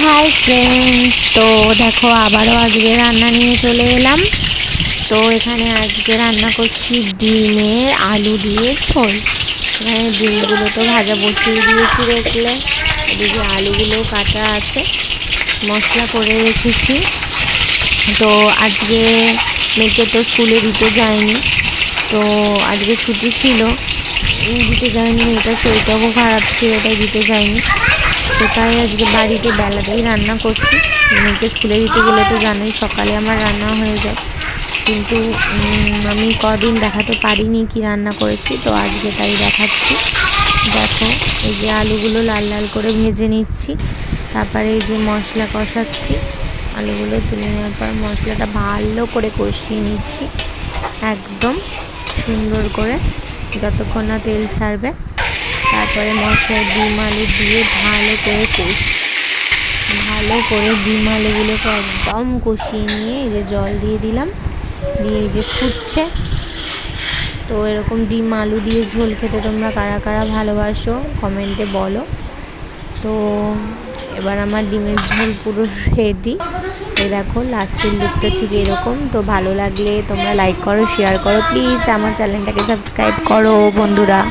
Hi friends, তো দেখো আবারও আজকে রান্না নিয়ে চলে এলাম। তো এখানে আজকে রান্না করছি ডিমের আলু দিয়ে ঝোল। এখানে ডিমগুলো তো ভাজা বসিয়ে দিয়েছি, দেখলে এদিকে আলুগুলো কাটা আছে, মশলা করে রেখেছি। তো আজকে মেয়েকে তো স্কুলে দিতে যায়নি, তো আজকে ছুটি ছিল, দিতে যায়নি। মেয়েটার শরীরটাও খারাপ ছিল, তাই দিতে যায়নি। তো তাই আজকে বাড়িতে বেলাতেই রান্না করছি। মেয়েকে স্কুলে দিতে গেলে তো জানোই সকালে আমার রান্না হয়ে যায়, কিন্তু আমি কদিন দেখাতে পারিনি কি রান্না করেছি, তো আজকে তাই দেখাচ্ছি। দেখো এই যে আলুগুলো লাল লাল করে ভেজে নিচ্ছি, তারপরে এই যে মশলা কষাচ্ছি। আলুগুলো তুলে নেওয়ার পর মশলাটা ভালো করে কষিয়ে নিচ্ছি, একদম সুন্দর করে, যতক্ষণ না তেল ছাড়বে। তারপরে মশলায় ডিম আলু দিয়ে ভালো করে ডিম আলুগুলোকে একদম কষিয়ে নিয়ে এই যে জল দিয়ে দিলাম, দিয়ে এই যে ফুটছে। তো এরকম ডিম আলু দিয়ে ঝোল খেতে তোমরা কারা কারা ভালোবাসো কমেন্টে বলো। তো এবার আমার ডিমের ঝোল পুরো রেডি। এই দেখো লাস্টের লুকটা ঠিক এরকম। তো ভালো লাগলে তোমরা লাইক করো, শেয়ার করো, প্লিজ আমার চ্যানেলটাকে সাবস্ক্রাইব করো বন্ধুরা।